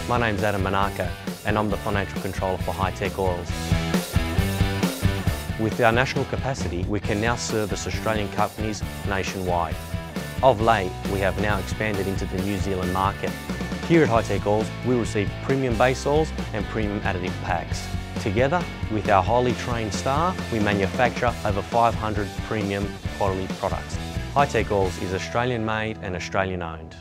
My name's Adam Manaka and I'm the Financial Controller for Hi-Tech Oils. With our national capacity, we can now service Australian companies nationwide. Of late, we have now expanded into the New Zealand market. Here at Hi-Tech Oils, we receive premium base oils and premium additive packs. Together, with our highly trained staff, we manufacture over 500 premium quality products. Hi-Tech Oils is Australian made and Australian owned.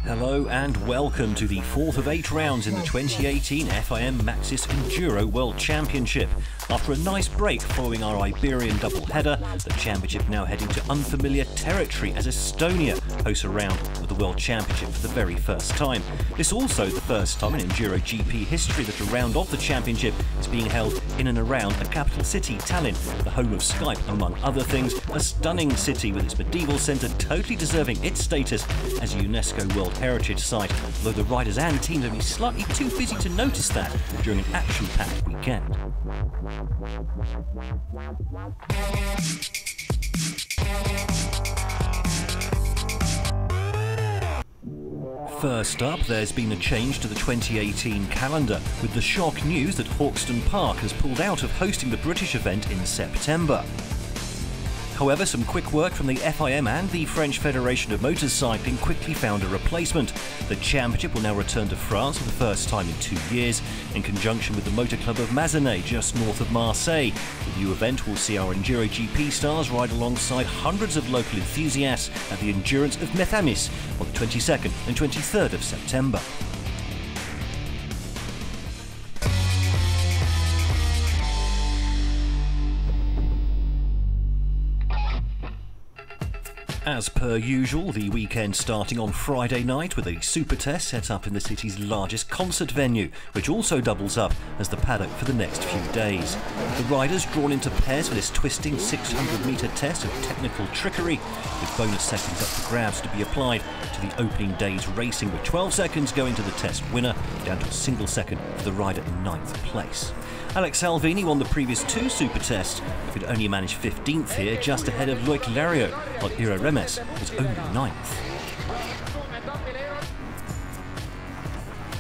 Hello and welcome to the fourth of 8 rounds in the 2018 FIM Maxxis Enduro World Championship. After a nice break following our Iberian doubleheader, the championship now heading to unfamiliar territory as Estonia hosts a round of the World Championship for the very first time. This is also the first time in EnduroGP history that a round of the championship is being held in and around the capital city, Tallinn, the home of Skype, among other things, a stunning city with its medieval centre totally deserving its status as a UNESCO World Heritage Site, although the riders and teams have been slightly too busy to notice that during an action-packed weekend. First up, there's been a change to the 2018 calendar, with the shock news that Hawkston Park has pulled out of hosting the British event in September. However, some quick work from the FIM and the French Federation of Motorcycling quickly found a replacement. The championship will now return to France for the first time in 2 years, in conjunction with the Motor Club of Mazenay, just north of Marseille. The new event will see our EnduroGP stars ride alongside hundreds of local enthusiasts at the Endurance of Methamis on the 22nd and 23rd of September. As per usual, the weekend starting on Friday night with a super test set up in the city's largest concert venue, which also doubles up as the paddock for the next few days. The riders drawn into pairs for this twisting 600-metre test of technical trickery, with bonus seconds up for grabs to be applied to the opening day's racing, with 12 seconds going to the test winner, down to a single second for the rider in 9th place. Alex Salvini won the previous 2 super tests, but could only manage 15th here, just ahead of Loic Lario, while Ira Remes was only 9th.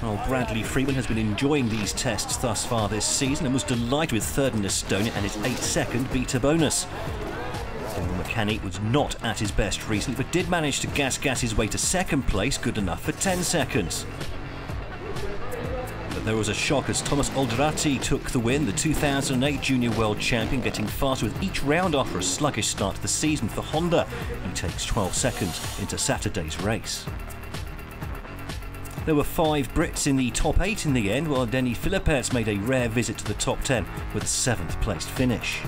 Well, Bradley Freeman has been enjoying these tests thus far this season and was delighted with 3rd in Estonia and his 8-second beta bonus. Daniel McCanny was not at his best recently, but did manage to gas his way to 2nd place, good enough for 10 seconds. There was a shock as Thomas Olderati took the win, the 2008 Junior World Champion, getting faster with each round after a sluggish start to the season for Honda. He takes 12 seconds into Saturday's race. There were 5 Brits in the top 8 in the end, while Denny Philipperts made a rare visit to the top 10 with a 7th placed finish.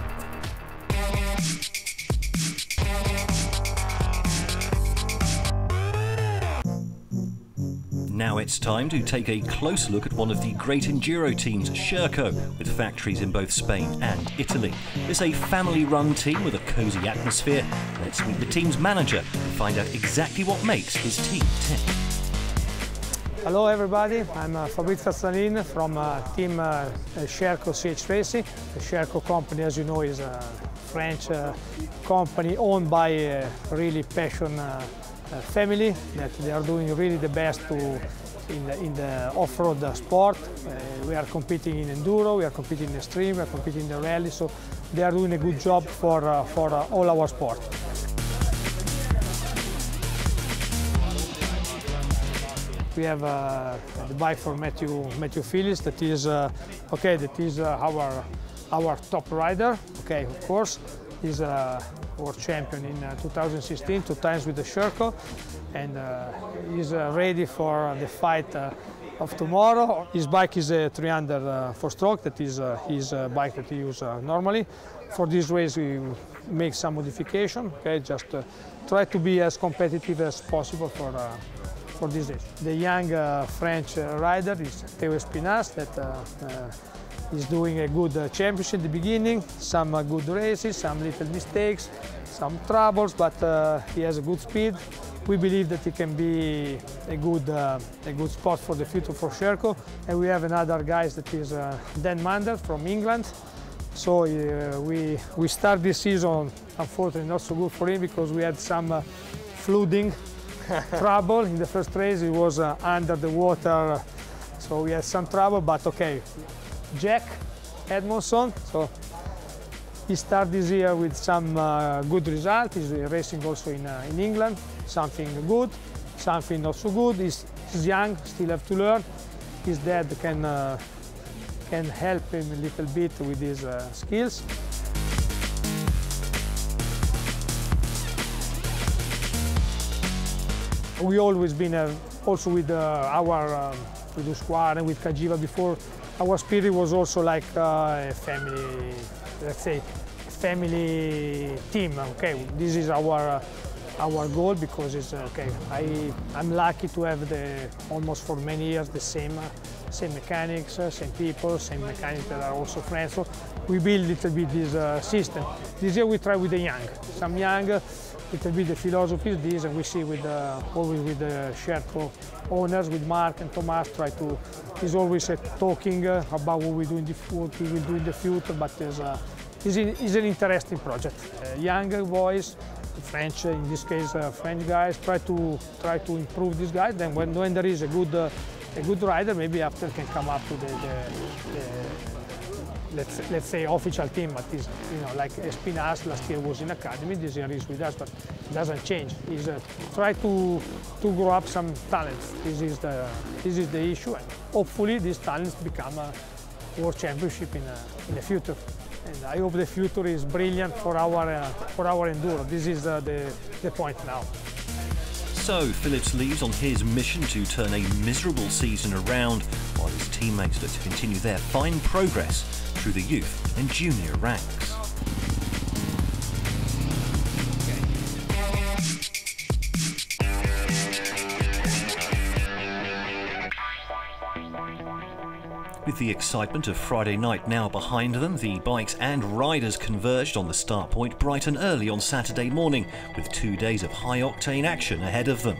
Now it's time to take a close look at one of the great enduro teams, Sherco, with factories in both Spain and Italy. It's a family-run team with a cosy atmosphere. Let's meet the team's manager and find out exactly what makes his team tick. Hello everybody, I'm Fabrizio Tallinn from team Sherco CH Racing. The Sherco company, as you know, is a French company owned by a really passionate family that they are doing really the best in the off-road sport. We are competing in enduro, we are competing in extreme, we are competing in the rally, so they are doing a good job for all our sport. We have the bike for Matthew Phillips, that is our top rider. Okay, of course, he's a world champion in 2016, 2 times with the Sherco, and he's ready for the fight of tomorrow. His bike is a 300 4-stroke, that is his bike that he uses normally. For this race we make some modification, okay, just try to be as competitive as possible for this race. The young French rider is Théo Espinas, that He's doing a good championship at the beginning, some good races, some little mistakes, some troubles, but he has a good speed. We believe that he can be a good spot for the future for Sherco. And we have another guy that is Dan Mander from England. So we start this season, unfortunately not so good for him because we had some flooding trouble. In the first race he was under the water, so we had some trouble, but okay. Jack Edmondson, so he started this year with some good result. He's racing also in England, something good, something not so good. He's young, still have to learn. His dad can help him a little bit with his skills. We always been also with with the squad and with Kajiva before. Our spirit was also like a family, let's say, family team. Okay, this is our goal because it's okay. I'm lucky to have almost for many years the same mechanics, same people, same mechanics that are also friends. So we build a little bit this system. This year we try with the young, some young, little bit the philosophy is this, and we see with always with the Sherco owners, with Mark and Thomas, he's always talking about what we do what we will do in the future, but it's an interesting project. Young boys, French, in this case French guys, try to improve these guys. Then when there is a good rider, maybe after can come up to let's say official team, but is like Espinas last year was in academy, this year is with us, but it doesn't change. He's try to grow up some talents. This is the issue, and hopefully these talents become a world championship in the future. And I hope the future is brilliant for our enduro. This is the point now. So Phillips leaves on his mission to turn a miserable season around, while his teammates look to continue their fine progress through the youth and junior ranks. With the excitement of Friday night now behind them, the bikes and riders converged on the start point bright and early on Saturday morning, with 2 days of high-octane action ahead of them.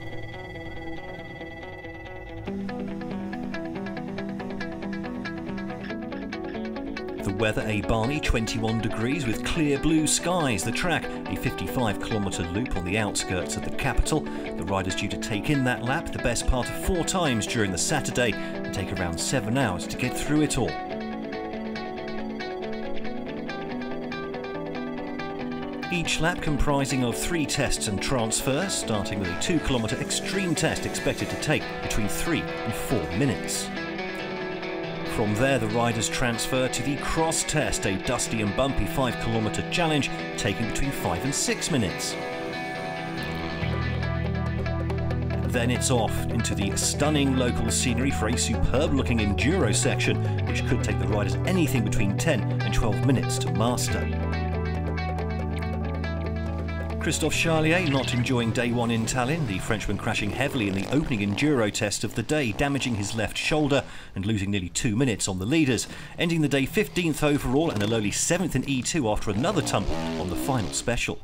The weather a balmy 21 degrees with clear blue skies. The track, a 55-kilometre loop on the outskirts of the capital. The riders due to take in that lap the best part of 4 times during the Saturday and take around 7 hours to get through it all. Each lap comprising of 3 tests and transfers, starting with a 2-kilometre extreme test expected to take between 3 and 4 minutes. From there, the riders transfer to the cross test, a dusty and bumpy 5-kilometre challenge taking between 5 and 6 minutes. Then it's off into the stunning local scenery for a superb-looking enduro section, which could take the riders anything between 10 and 12 minutes to master. Christophe Charlier not enjoying day 1 in Tallinn, the Frenchman crashing heavily in the opening enduro test of the day, damaging his left shoulder and losing nearly 2 minutes on the leaders, ending the day 15th overall and a lowly 7th in E2 after another tumble on the final special.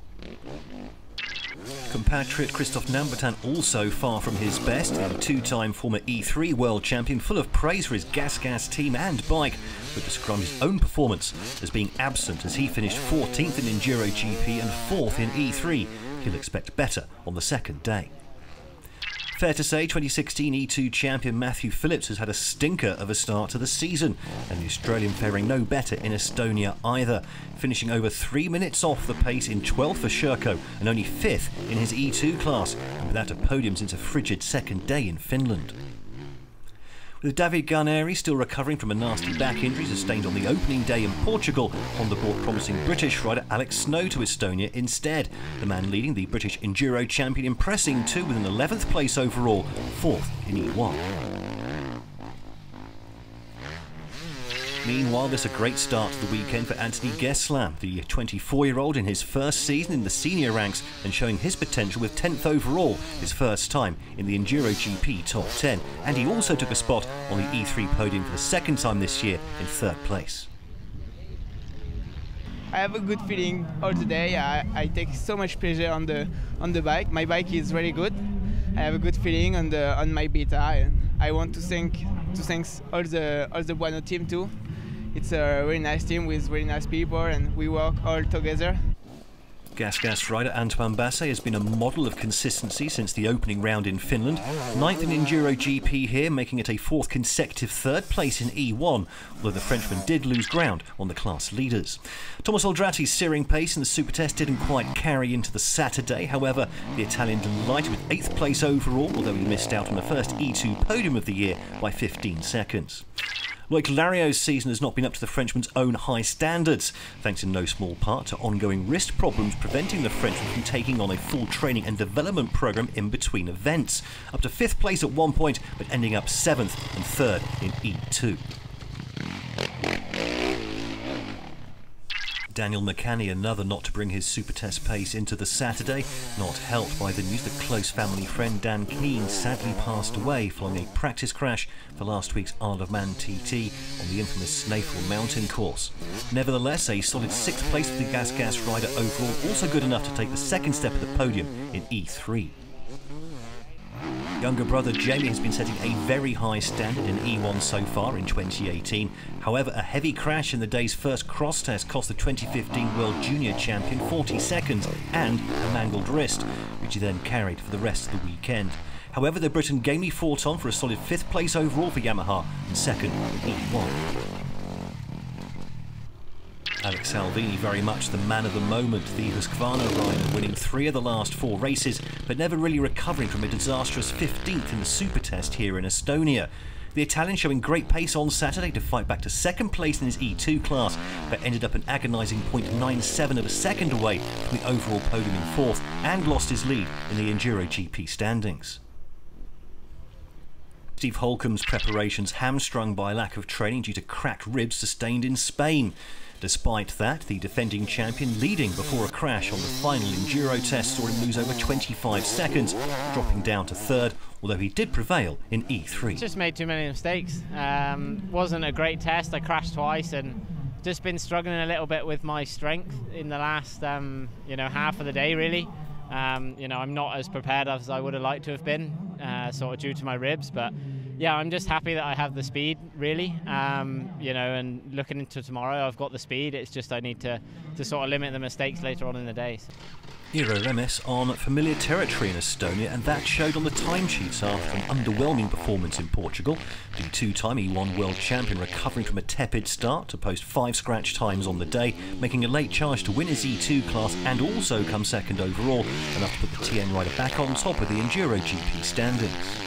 Compatriot Christophe Nambertin also far from his best, the 2-time former E3 world champion, full of praise for his gas team and bike, but described his own performance as being absent as he finished 14th in EnduroGP and 4th in E3. He'll expect better on the second day. Fair to say, 2016 E2 champion Matthew Phillips has had a stinker of a start to the season, and the Australian faring no better in Estonia either, finishing over 3 minutes off the pace in 12th for Sherco and only 5th in his E2 class, and without a podium since a frigid second day in Finland. With David Garneri still recovering from a nasty back injury sustained on the opening day in Portugal, on the board promising British rider Alex Snow to Estonia instead. The man leading the British Enduro champion impressing too with an 11th place overall, 4th in E1. Meanwhile, there's a great start to the weekend for Anthony Geslam, the 24-year-old in his first season in the senior ranks and showing his potential with 10th overall, his first time in the EnduroGP Top 10. And he also took a spot on the E3 podium for the second time this year in 3rd place. I have a good feeling all the day. I take so much pleasure on the bike. My bike is really good. I have a good feeling on my beta. And I want to thank all the Bueno team too. It's a really nice team with really nice people, and we work all together. Gas rider Antoine Basset has been a model of consistency since the opening round in Finland. 9th in EnduroGP here, making it a 4th consecutive 3rd place in E1, although the Frenchman did lose ground on the class leaders. Thomas Aldratti's searing pace in the Super Test didn't quite carry into the Saturday. However, the Italian delighted with 8th place overall, although he missed out on the first E2 podium of the year by 15 seconds. Loic Lario's season has not been up to the Frenchman's own high standards, thanks in no small part to ongoing wrist problems preventing the Frenchman from taking on a full training and development programme in between events. Up to 5th place at one point, but ending up 7th and 3rd in E2. Daniel McCanny, another not to bring his Super Test pace into the Saturday, not helped by the news that close family friend Dan Keane sadly passed away following a practice crash for last week's Isle of Man TT on the infamous Snaefell mountain course. Nevertheless, a solid 6th place for the Gas rider overall, also good enough to take the second step of the podium in E3. Younger brother Jamie has been setting a very high standard in E1 so far in 2018. However, a heavy crash in the day's first cross test cost the 2015 World Junior Champion 40 seconds and a mangled wrist, which he then carried for the rest of the weekend. However, the Briton gamely fought on for a solid 5th place overall for Yamaha and 2nd in E1. Alex Salvini very much the man of the moment, the Husqvarna rider winning 3 of the last 4 races, but never really recovering from a disastrous 15th in the Super Test here in Estonia. The Italian showing great pace on Saturday to fight back to 2nd place in his E2 class, but ended up an agonising 0.97 of a second away from the overall podium in 4th and lost his lead in the EnduroGP standings. Steve Holcomb's preparations hamstrung by lack of training due to cracked ribs sustained in Spain. Despite that, the defending champion leading before a crash on the final Enduro test saw him lose over 25 seconds, dropping down to 3rd, although he did prevail in E3. Just made too many mistakes. Wasn't a great test. I crashed twice and just been struggling a little bit with my strength in the last half of the day really. I'm not as prepared as I would have liked to have been, sort of due to my ribs, but yeah, I'm just happy that I have the speed, really. And looking into tomorrow, I've got the speed. It's just I need to sort of limit the mistakes later on in the day. Eero Remes on familiar territory in Estonia, and that showed on the timesheets after an underwhelming performance in Portugal. The 2-time E1 World Champion recovering from a tepid start to post 5 scratch times on the day, making a late charge to win his E2 class and also come 2nd overall, enough to put the TN rider back on top of the EnduroGP standings.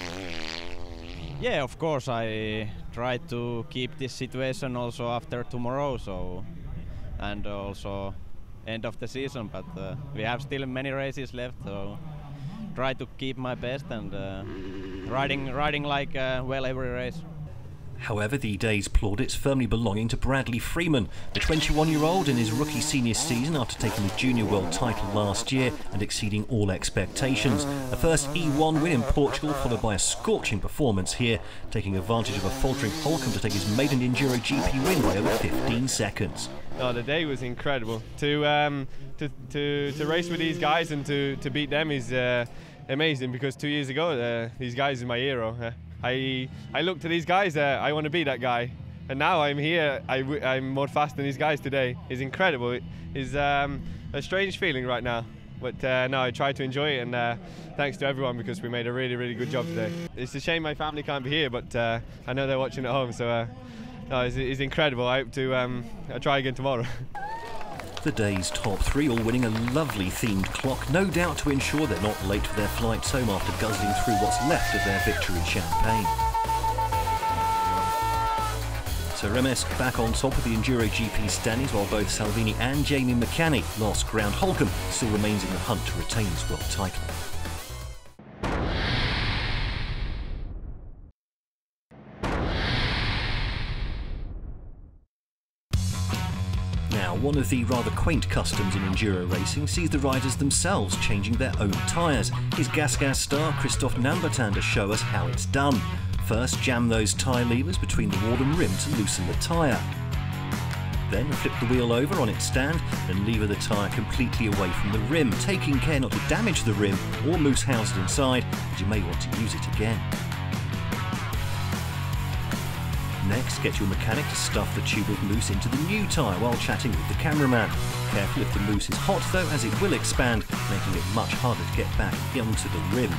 Yeah, of course, I try to keep this situation also after tomorrow, and also end of the season, but we have still many races left, so try to keep my best and riding like well every race. However, the day's plaudits firmly belonging to Bradley Freeman, the 21-year-old in his rookie-senior season after taking the junior world title last year and exceeding all expectations. A first E1 win in Portugal, followed by a scorching performance here, taking advantage of a faltering Holcomb to take his maiden EnduroGP win by over 15 seconds. No, the day was incredible. To race with these guys and to beat them is amazing, because 2 years ago these guys are my hero. I looked to these guys, I want to be that guy, and now I'm here. I'm more fast than these guys today. It's incredible. It's a strange feeling right now, but no, I try to enjoy it, and thanks to everyone, because we made a really good job today. It's a shame my family can't be here, but I know they're watching at home, so no, it's incredible. I hope to I'll try again tomorrow. The day's top 3 all winning a lovely themed clock, no doubt to ensure they're not late for their flights home after guzzling through what's left of their victory champagne. So Remes back on top of the EnduroGP standings, while both Salvini and Jamie McCanny lost ground. Holcomb still remains in the hunt to retain his world title. One of the rather quaint customs in enduro racing sees the riders themselves changing their own tyres. Here's Gas star Christophe Nambertin to show us how it's done. First, jam those tyre levers between the wall and rim to loosen the tyre. Then flip the wheel over on its stand and lever the tyre completely away from the rim, taking care not to damage the rim or loose housed inside, as you may want to use it again. Next, get your mechanic to stuff the tube of mousse into the new tyre while chatting with the cameraman. Careful if the mousse is hot though, as it will expand, making it much harder to get back onto the rim.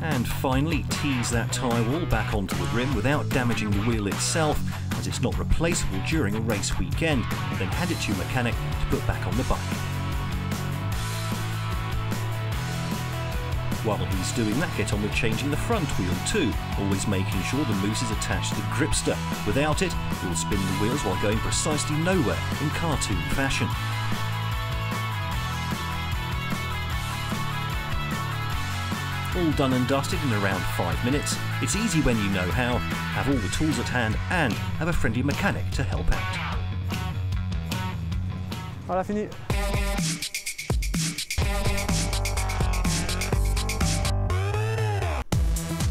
And finally, tease that tyre wall back onto the rim without damaging the wheel itself, as it's not replaceable during a race weekend, and then hand it to your mechanic to put back on the bike. While he's doing that, get on with changing the front wheel too, always making sure the mousse is attached to the gripster. Without it, you'll spin the wheels while going precisely nowhere in cartoon fashion. All done and dusted in around 5 minutes. It's easy when you know how, have all the tools at hand, and have a friendly mechanic to help out. Voilà, fini.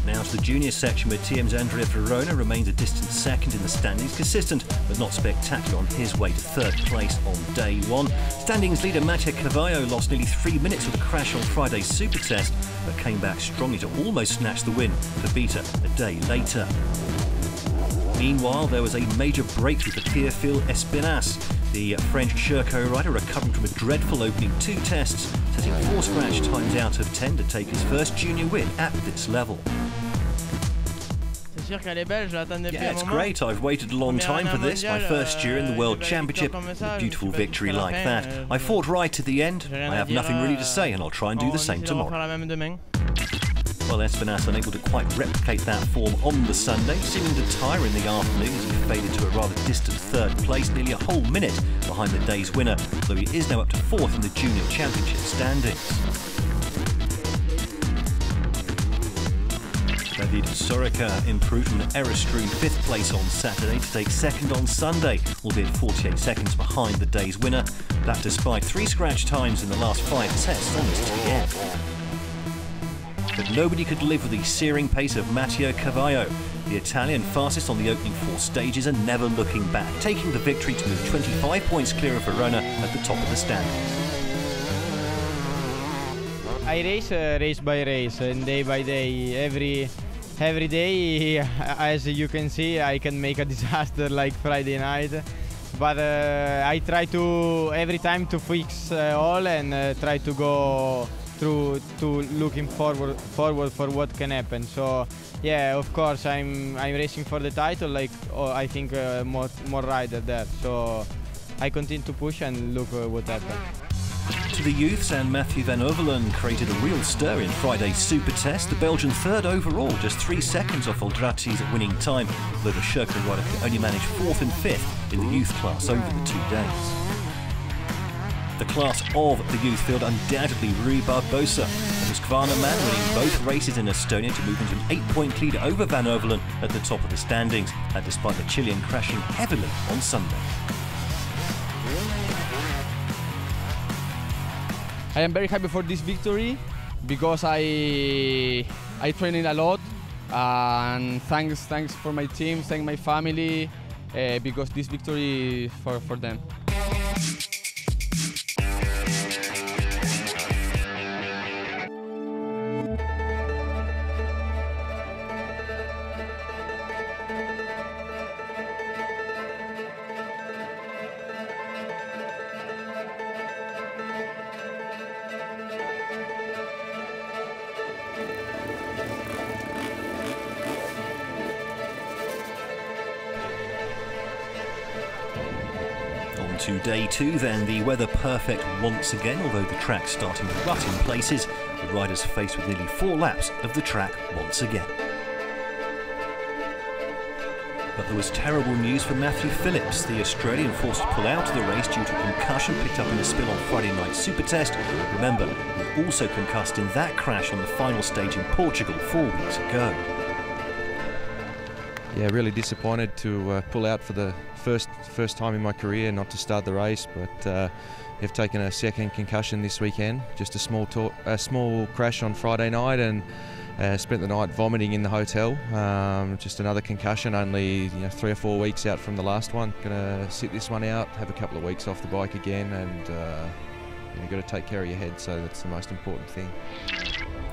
Now to the junior section, where TM's Andrea Verona remains a distant second in the standings, consistent but not spectacular on his way to third place on day one. Standings leader Mattia Cavallo lost nearly 3 minutes with a crash on Friday's super test, but came back strongly to almost snatch the win for Beta a day later. Meanwhile, there was a major breakthrough for Théophile Espinas, the French Sherco rider recovering from a dreadful opening 2 tests, setting 4 scratch times out of 10 to take his first junior win at this level. Yeah, it's great. I've waited a long time for this. My first year in the World Championship. A beautiful victory like that. I fought right to the end. I have nothing really to say, and I'll try and do the same tomorrow. Well, Espinas unable to quite replicate that form on the Sunday, seeming to tire in the afternoon as he faded to a rather distant third place, nearly a whole minute behind the day's winner, though he is now up to 4th in the Junior Championship standings. David Sorica improved from an error strewn 5th place on Saturday to take 2nd on Sunday, albeit 48 seconds behind the day's winner. That despite 3 scratch times in the last 5 tests on his TN. But nobody could live with the searing pace of Mattia Cavallo. The Italian fastest on the opening 4 stages and never looking back, taking the victory to move 25 points clear of Verona at the top of the standings. I race race by race and day by day. Every day, as you can see, I can make a disaster like Friday night. But I try to every time to fix all and try to go through to looking forward for what can happen. So yeah, of course I'm racing for the title. Like I think more rider there. So I continue to push and look what happens. To the youths, and Matthew Van Overlen created a real stir in Friday's super test. The Belgian 3rd overall, just 3 seconds off Oldrati's winning time, though the Sherco rider could only manage 4th and 5th in the youth class over the 2 days. The class of the youth field undoubtedly Rui Barbosa. It was Kvana Man winning both races in Estonia to move into an 8-point lead over Van Overlen at the top of the standings, and despite the Chilean crashing heavily on Sunday. I am very happy for this victory because I trained a lot, and thanks for my team, thank my family, because this victory is for them. To day 2 then, the weather perfect once again, although the track's starting to rut in places. The riders faced with nearly 4 laps of the track once again. But there was terrible news for Matthew Phillips, the Australian forced to pull out of the race due to a concussion picked up in a spill on Friday night's super test. Remember, he was also concussed in that crash on the final stage in Portugal 4 weeks ago. Yeah, really disappointed to pull out for the first time in my career, not to start the race, but have taken a second concussion this weekend. Just a small crash on Friday night, and spent the night vomiting in the hotel. Just another concussion, only 3 or 4 weeks out from the last one. Gonna sit this one out, have a couple of weeks off the bike again, and you've got to take care of your head, so that's the most important thing.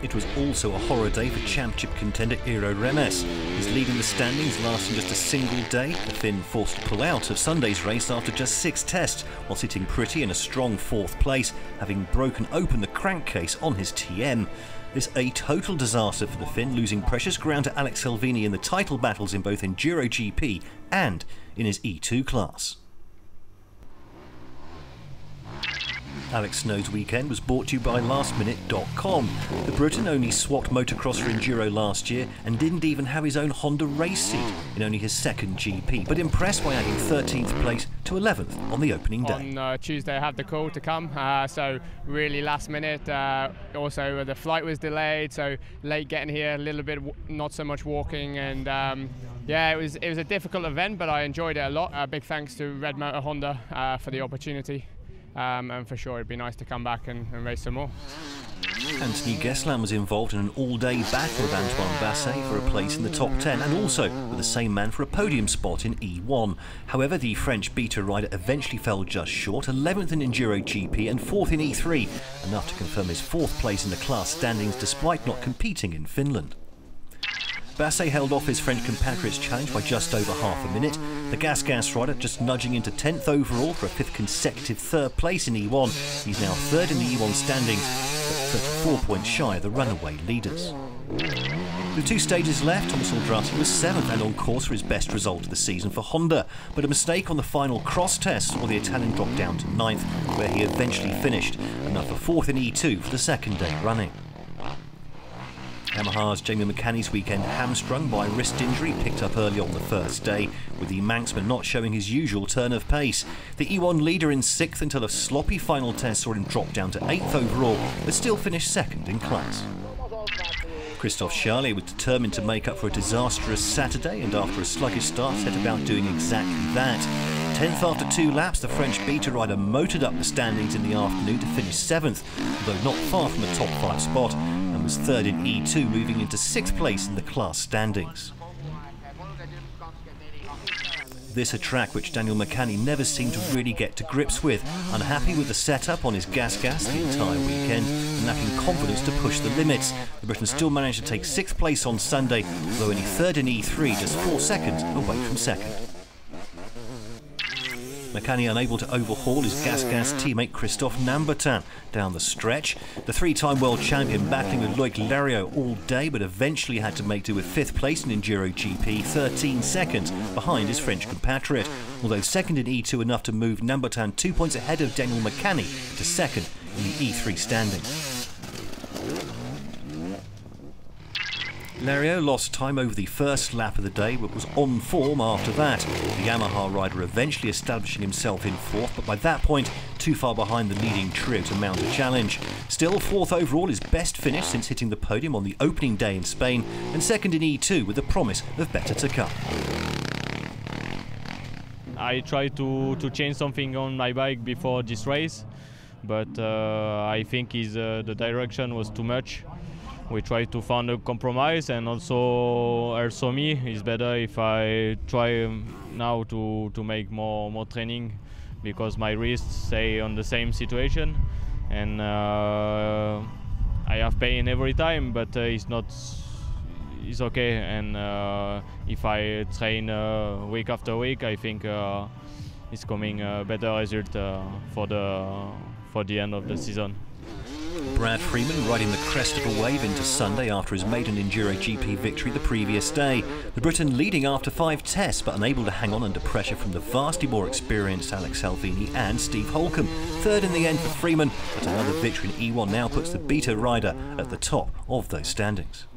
It was also a horror day for championship contender Eero Remes. His lead in the standings lasting just a single day. The Finn forced to pull out of Sunday's race after just 6 tests, while sitting pretty in a strong 4th place, having broken open the crankcase on his TM. This a total disaster for the Finn, losing precious ground to Alex Salvini in the title battles in both EnduroGP and in his E2 class. Alex Snow's weekend was brought to you by lastminute.com. The Briton only swapped motocross for Enduro last year and didn't even have his own Honda race seat in only his 2nd GP, but impressed by adding 13th place to 11th on the opening day. On Tuesday I had the call to come, so really last minute. Also the flight was delayed, so late getting here, a little bit not so much walking, and yeah, it was a difficult event, but I enjoyed it a lot. Big thanks to Red Motor Honda for the opportunity. And for sure it'd be nice to come back and race some more. Anthony Geslan was involved in an all-day battle with Antoine Basset for a place in the top 10, and also with the same man for a podium spot in E1. However, the French beta rider eventually fell just short, 11th in EnduroGP and 4th in E3, enough to confirm his 4th place in the class standings despite not competing in Finland. Basset held off his French compatriot's challenge by just over half a minute. The Gas rider just nudging into 10th overall for a 5th consecutive 3rd place in E1. He's now 3rd in the E1 standings, but 34 points shy of the runaway leaders. With 2 stages left, Thomas Aldrati was 7th and on course for his best result of the season for Honda, but a mistake on the final cross test saw the Italian drop down to 9th, where he eventually finished, enough for 4th in E2 for the 2nd day running. Yamaha's Jamie McCanney's weekend hamstrung by wrist injury picked up early on the first day, with the Manxman not showing his usual turn of pace. The E1 leader in 6th until a sloppy final test saw him drop down to 8th overall, but still finished 2nd in class. Christophe Charlier was determined to make up for a disastrous Saturday, and after a sluggish start set about doing exactly that. 10th after 2 laps, the French beta rider motored up the standings in the afternoon to finish 7th, although not far from a top 5 spot, and was 3rd in E2, moving into 6th place in the class standings. This a track which Daniel McCanney never seemed to really get to grips with, unhappy with the setup on his gas the entire weekend and lacking confidence to push the limits. The Briton still managed to take 6th place on Sunday, although only 3rd in E3, just 4 seconds away from 2nd. McCanney unable to overhaul his gas teammate Christophe Nambertin down the stretch. The 3-time world champion battling with Loic Lariot all day, but eventually had to make do with 5th place in EnduroGP, 13 seconds behind his French compatriot. Although 2nd in E2 enough to move Nambertin 2 points ahead of Daniel McCanney to 2nd in the E3 standings. Lariot lost time over the first lap of the day, but was on form after that. The Yamaha rider eventually establishing himself in 4th, but by that point too far behind the leading trio to mount a challenge. Still, 4th overall, his best finish since hitting the podium on the opening day in Spain, and 2nd in E2 with the promise of better to come. I tried to change something on my bike before this race, but I think the direction was too much. We tried to find a compromise, and also me, it's better if I try now to make more training, because my wrists stay on the same situation, and I have pain every time, but it's okay. And if I train week after week, I think it's coming a better result for the end of the season. Brad Freeman riding the crest of a wave into Sunday after his maiden EnduroGP victory the previous day. The Briton leading after 5 tests, but unable to hang on under pressure from the vastly more experienced Alex Salvini and Steve Holcomb. 3rd in the end for Freeman, but another victory in E1 now puts the beta rider at the top of those standings.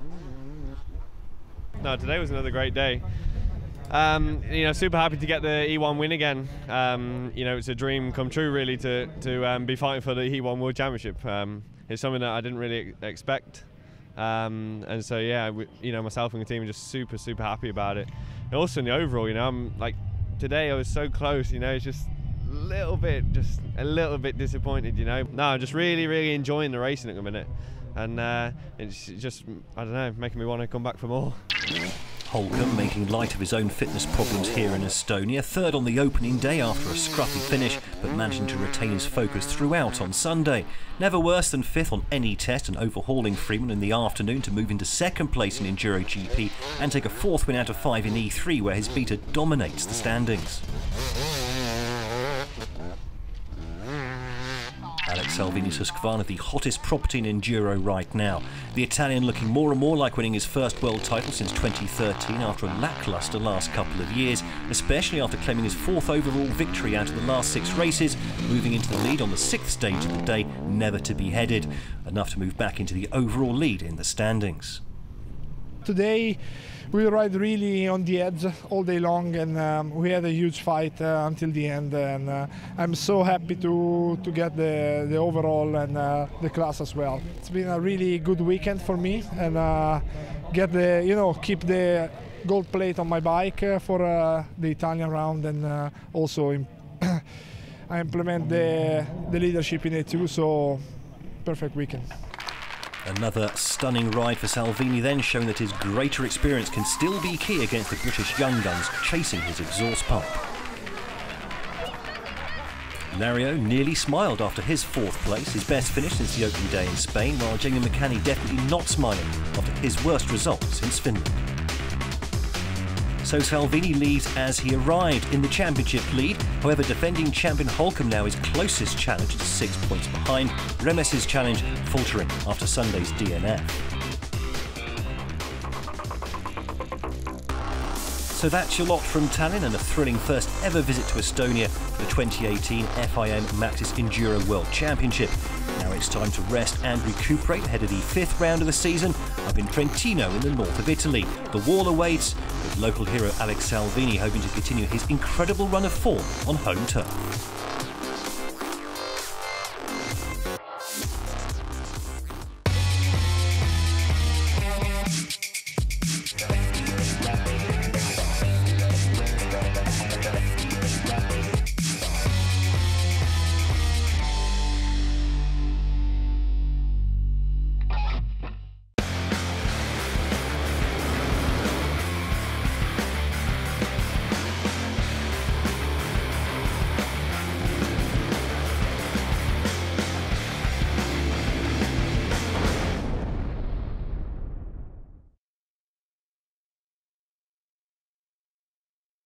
No, today was another great day. Super happy to get the E1 win again. It's a dream come true really to be fighting for the E1 World Championship. It's something that I didn't really expect, and so yeah, myself and the team are just super happy about it. also in the overall, you know, I'm like, today I was so close, you know, it's just a little bit disappointed, you know. No, I'm just really enjoying the racing at the minute, and it's just, I don't know, making me want to come back for more. Holcomb making light of his own fitness problems here in Estonia, third on the opening day after a scruffy finish, but managing to retain his focus throughout on Sunday. Never worse than fifth on any test, and overhauling Freeman in the afternoon to move into second place in EnduroGP and take a fourth win out of 5 in E3, where his beater dominates the standings. Alex Salvini's Husqvarna, the hottest property in Enduro right now. The Italian looking more and more like winning his first world title since 2013 after a lacklustre last couple of years, especially after claiming his 4th overall victory out of the last 6 races, moving into the lead on the 6th stage of the day, never to be headed, enough to move back into the overall lead in the standings. Today we ride really on the edge all day long, and we had a huge fight until the end, and I'm so happy to get the overall and the class as well. It's been a really good weekend for me, and get the, keep the gold plate on my bike for the Italian round, and also I implement the leadership in A2, so perfect weekend. Another stunning ride for Salvini then, showing that his greater experience can still be key against the British young guns chasing his exhaust pipe. Lario nearly smiled after his 4th place, his best finish since the opening day in Spain, while Jamie McCanny definitely not smiling after his worst result since Finland. So Salvini leads as he arrived in the championship lead. However, defending champion Holcomb now is closest challenger to 6 points behind. Remes's challenge faltering after Sunday's DNF. So that's your lot from Tallinn, and a thrilling first ever visit to Estonia for the 2018 FIM Maxis Enduro World Championship. Now it's time to rest and recuperate ahead of the 5th round of the season up in Trentino in the north of Italy. The wall awaits, with local hero Alex Salvini hoping to continue his incredible run of form on home turf.